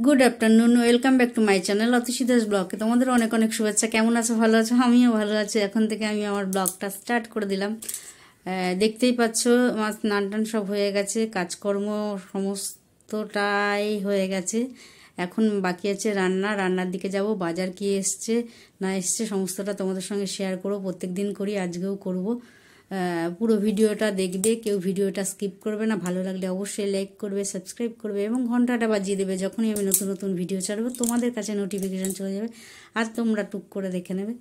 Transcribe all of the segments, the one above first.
Good afternoon, welcome back to my channel Atishi Das ব্লগে। তোমাদের অনেক অনেক শুভেচ্ছা। কেমন আছো? ভালো আছো? আমিও ভালো আছি। এখন থেকে আমি আমার ব্লগটা স্টার্ট করে দিলাম। দেখতেই পাচ্ছ আমার স্নান টান সব হয়ে গেছে, কাজকর্ম সমস্তটাই হয়ে গেছে। এখন বাকি আছে রান্নার দিকে যাব। বাজার কি এসছে না এসছে সমস্তটা তোমাদের সঙ্গে শেয়ার করবো। প্রত্যেক দিন করি, আজকেও করব। পুরো ভিডিওটা দেখবে, কেউ ভিডিওটা স্কিপ করবে না। ভালো লাগলে অবশ্যই লাইক করবে, সাবস্ক্রাইব করবে এবং ঘন্টাটা বাজিয়ে দেবে। যখনই আমি নতুন নতুন ভিডিও ছাড়বো তোমাদের কাছে নোটিফিকেশান চলে যাবে আর তোমরা টুক করে দেখে নেবে।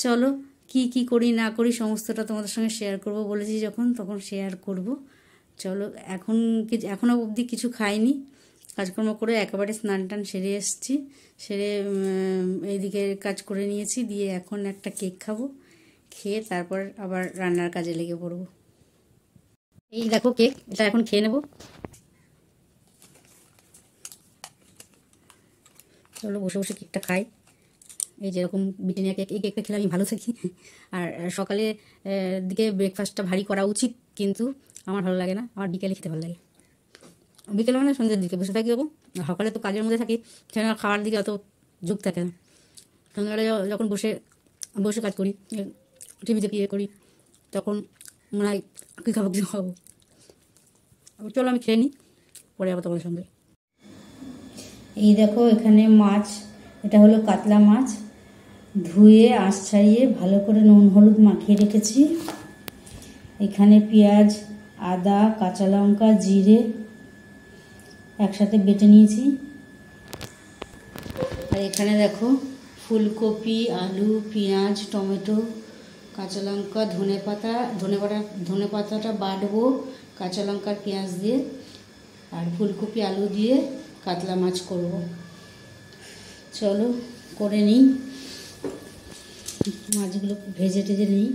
চলো কি করি না করি সমস্তটা তোমাদের সঙ্গে শেয়ার করব বলেছি যখন, তখন শেয়ার করব। চলো এখনও অবধি কিছু খাইনি, কাজকর্ম করে একেবারে স্নান টান সেরে এসেছি। সেরে এইদিকে কাজ করে নিয়েছি, দিয়ে এখন একটা কেক খাবো। খেয়ে তারপর আবার রান্নার কাজে লেগে পড়বো। এই দেখো কেক, এটা এখন খেয়ে নেব। চলো বসে বসে কেকটা খাই। এই যেরকম ব্রিটানিয়া কেক, এই কেকটা খেলে আমি ভালো থাকি। আর সকালে দিকে ব্রেকফাস্টটা ভারী করা উচিত, কিন্তু আমার ভালো লাগে না। আমার বিকেলে খেতে ভালো লাগে। বিকেলে মানে সন্ধ্যের দিকে বসে থাকি যখন। সকালে তো কাজের মধ্যে থাকি, সেখানে খাওয়ার দিকে অত যোগ থাকে না। সন্ধ্যাবেলায় যখন বসে বসে কাজ করি, টিভিতে কি করি, তখন মনে হয় কী খাবো। চলো আমি খেয়ে নিই, পরে আবার তোমাদের সঙ্গে। এই দেখো এখানে মাছ, এটা হলো কাতলা মাছ, ধুয়ে আঁশ ছাড়িয়ে ভালো করে নুন হলুদ মাখিয়ে রেখেছি। এখানে পেঁয়াজ, আদা, কাঁচা লঙ্কা, জিরে একসাথে বেটে নিয়েছি। আর এখানে দেখো ফুলকপি, আলু, পেঁয়াজ, টমেটো, কাঁচা লঙ্কা, ধনে পাতাটা বাটবো কাঁচা লঙ্কার পেঁয়াজ দিয়ে, আর ফুলকপি আলু দিয়ে কাতলা মাছ করব। চলো করে নিই, মাছগুলো ভেজে টেজে নিই,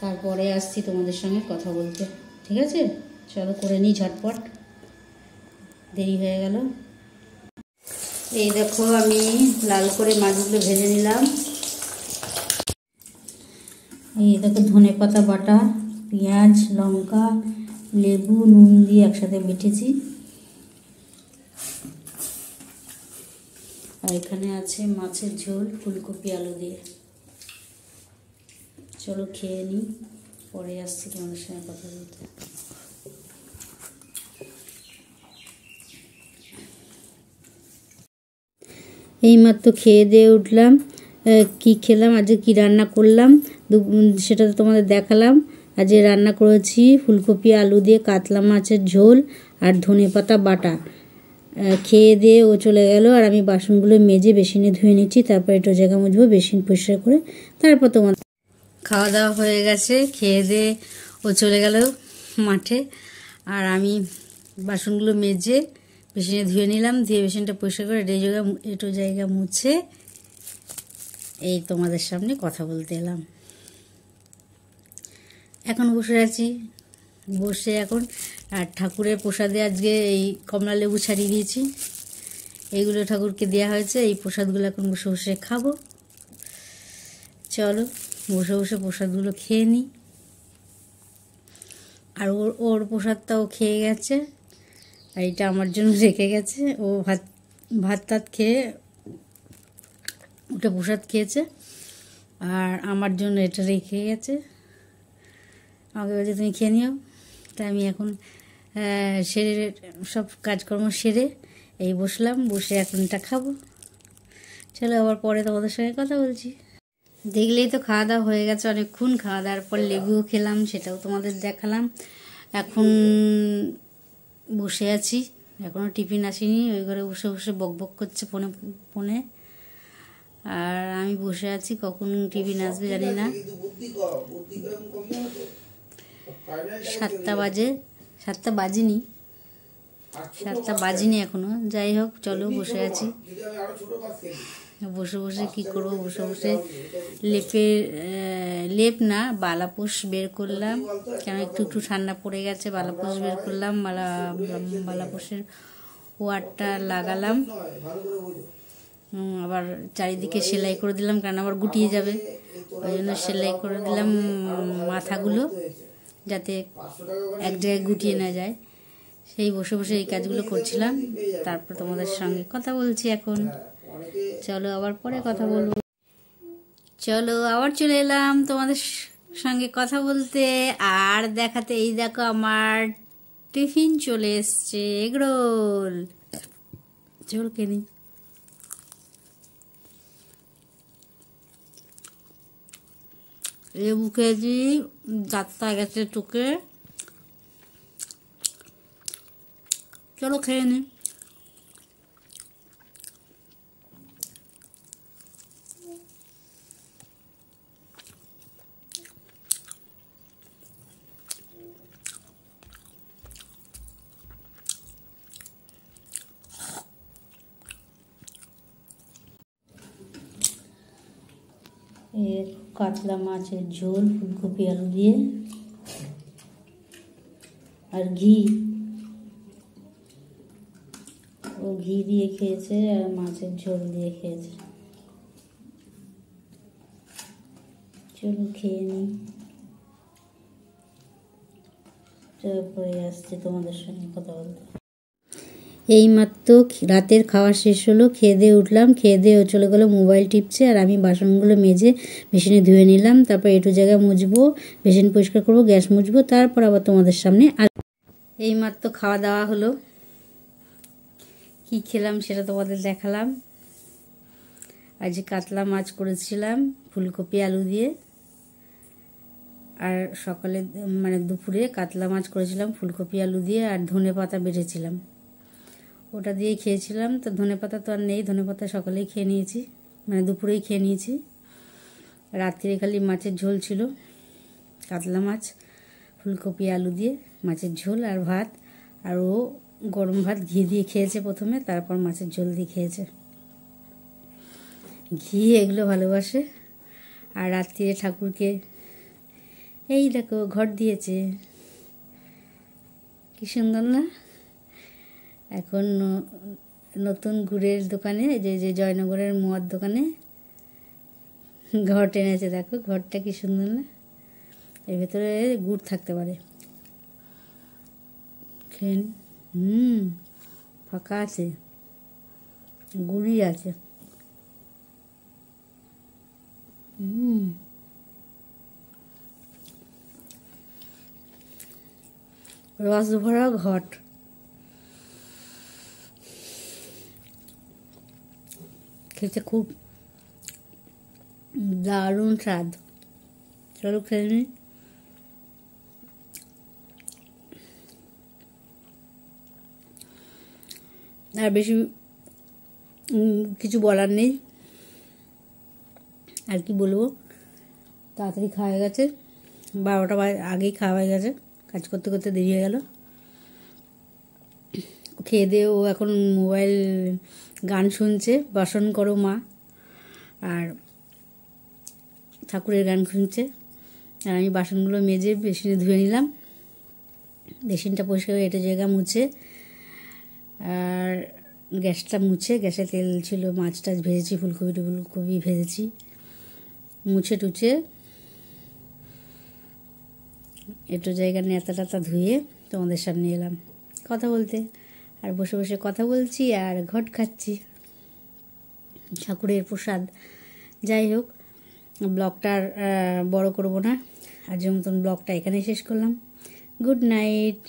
তারপরে আসছি তোমাদের সঙ্গে কথা বলতে। ঠিক আছে, চলো করে নিই ঝটপট, দেরি হয়ে গেল। এই দেখো আমি লাল করে মাছগুলো ভেজে নিলাম। এই দেখো ধনে পাতা বাটা, পেঁয়াজ, লঙ্কা, লেবু, নুন দিয়ে একসাথে বেটেছি। আর এখানে আছে মাছের ঝোল ফুলকপি আলু দিয়ে। চলো খেয়ে নিই, পরে আসছি তোমাদের সঙ্গে কথা বলতে। এইমাত্র খেয়ে দিয়ে উঠলাম। কি খেলাম, আজকে কি রান্না করলাম সেটা তো তোমাদের দেখালাম। আজকে রান্না করেছি ফুলকপি আলু দিয়ে কাতলা মাছের ঝোল আর ধনে পাতা বাটা। খেয়ে দিয়ে ও চলে গেল, আর আমি বাসনগুলো মেজে বেসিনে ধুয়ে নিচ্ছি। তারপর একটু জায়গা মুছবো, বেসিন পরিষ্কার করে তারপর তোমার। খাওয়া দাওয়া হয়ে গেছে, খেয়ে দিয়ে ও চলে গেল মাঠে, আর আমি বাসনগুলো মেজে বেসিনে ধুয়ে নিলাম। ধুয়ে বেসিনটা পরিষ্কার করে একটু জায়গা মুছে এই তোমাদের সামনে কথা বলতে এলাম। এখন বসে আছি, বসে এখন আর ঠাকুরের প্রসাদে আজকে এই কমলা লেবু ছাড়িয়ে দিয়েছি। এইগুলো ঠাকুরকে দেওয়া হয়েছে, এই প্রসাদগুলো এখন বসে বসে খাবো। চলো বসে বসে প্রসাদগুলো খেয়ে নিই। আর ওর প্রসাদটাও খেয়ে গেছে, আর এটা আমার জন্য রেখে গেছে। ও ভাত টাত খেয়ে ওটা প্রসাদ খেয়েছে, আর আমার জন্য এটা রেখে গেছে। আমাকে বলছে তুমি খেয়ে নিও। তাই আমি এখন সেরে সব কাজকর্ম সেরে এই বসলাম, বসে এখন এটা খাবো। চলো আবার পরে তোমাদের সঙ্গে কথা বলছি। দেখলেই তো খাওয়া দাওয়া হয়ে গেছে অনেকক্ষণ। খাওয়া দাওয়ার পর লেবুও খেলাম, সেটাও তোমাদের দেখালাম। এখন বসে আছি, এখনও টিফিন আসেনি। ওই ঘরে বসে বসে বকবক করছে ফোনে। আর আমি বসে আছি, কখন টিফিন আসবে জানি না। 7টা বাজে, 7টা বাজেনি, 7টা বাজেনি এখনো। যাই হোক চলো বসে আছি, বসে বসে কী করবো, বসে বসে লেপ না বালাপোষ বের করলাম, কেন একটু ঠান্ডা পড়ে গেছে। বালাপোষ বের করলাম, বালাপোষের ওয়ারটা লাগালাম। আবার চারিদিকে সেলাই করে দিলাম, কারণ আবার গুটিয়ে যাবে, ওই জন্য সেলাই করে দিলাম মাথাগুলো, যাতে এক জায়গায় গুটিয়ে না যায়। সেই বসে বসে এই কাজগুলো করছিলাম, তারপর তোমাদের সঙ্গে কথা বলছি এখন। চলো আবার পরে কথা বলবো। চলো আবার চলে এলাম তোমাদের সঙ্গে কথা বলতে আর দেখাতে। এই দেখো আমার টিফিন চলে এসছে, এগরোল। চল কিনি। লেবু খেয়েছি, দাঁতটা গেছে টুকে। চলো খেয়ে নি। কাতলা মাছের ঝোল, ফুলকপি আলু দিয়ে আর ঘি। ও ঘি দিয়ে খেয়েছে আর মাছের ঝোল দিয়ে খেয়েছে। চলো খেয়ে নিই, তারপরে আসছে তোমাদের সঙ্গে কথা বলতে। এইমাত্র রাতের খাওয়া শেষ হলো, খেয়ে দিয়ে উঠলাম। খেয়ে দিয়ে চলে গেলো মোবাইল টিপছে, আর আমি বাসনগুলো মেজে বেসিনে ধুয়ে নিলাম। তারপর একটু জায়গা মুছবো, বেসিন পরিষ্কার করবো, গ্যাস মুছবো, তারপর আবার তোমাদের সামনে। আর এইমাত্র খাওয়া দাওয়া হলো, কি খেলাম সেটা তোমাদের দেখালাম। আজ কাতলা মাছ করেছিলাম ফুলকপি আলু দিয়ে, আর সকালে মানে দুপুরে কাতলা মাছ করেছিলাম ফুলকপি আলু দিয়ে, আর ধনে পাতা বেটেছিলাম, ওটা দিয়েই খেয়েছিলাম। তো ধনে পাতা তো আর নেই, ধনে পাতা সকালেই খেয়ে নিয়েছি, মানে দুপুরেই খেয়ে নিয়েছি। রাত্রে খালি মাছের ঝোল ছিল, কাতলা মাছ ফুলকপি আলু দিয়ে মাছের ঝোল আর ভাত। আর ও গরম ভাত ঘি দিয়ে খেয়েছে প্রথমে, তারপর মাছের ঝোল দিয়ে খেয়েছে। ঘি এগুলো ভালোবাসে। আর রাত্রে ঠাকুরকে এই দেখো ঘট দিয়েছে, কি সুন্দর না। এখন নতুন গুড়ের দোকানে, যে জয়নগরের মোয়ার দোকানে ঘট এনেছে। দেখো ঘরটা কি সুন্দর না, এর ভেতরে গুড় থাকতে পারে। খেন ফাঁকা আছে, গুড়ই আছে। রস ভরা ঘট, খেতে খুব দারুণ স্বাদ। চলো খেয়ে নিই। আর বেশি কিছু বলার নেই, আর কি বলবো। তাড়াতাড়ি খাওয়া হয়ে গেছে, 12টা আগেই খাওয়া হয়ে গেছে, কাজ করতে করতে দেরি হয়ে গেল। খেয়ে দিয়ে ও এখন মোবাইল গান শুনছে, বাসন করো মা, আর ঠাকুরের গান শুনছে। আর আমি বাসনগুলো মেজে বেসিনে ধুয়ে নিলাম, বেসিনটা পরিষ্কার করে এটা জায়গা মুছে, আর গ্যাসটা মুছে, গ্যাসে তেল ছিল, মাছ টাছ ভেজেছি, ফুলকপি ভেজেছি, মুছে টুছে একটু জায়গা নেতা টাতা ধুয়ে তোমাদের সামনে এলাম কথা বলতে। আর বসে বসে কথা বলছি আর ঘট খাচ্ছি, ঠাকুরের প্রসাদ। যাই হোক, ব্লগটা বড় করব না, আজকের মতন ব্লগটা এখানেই শেষ করলাম। Good night.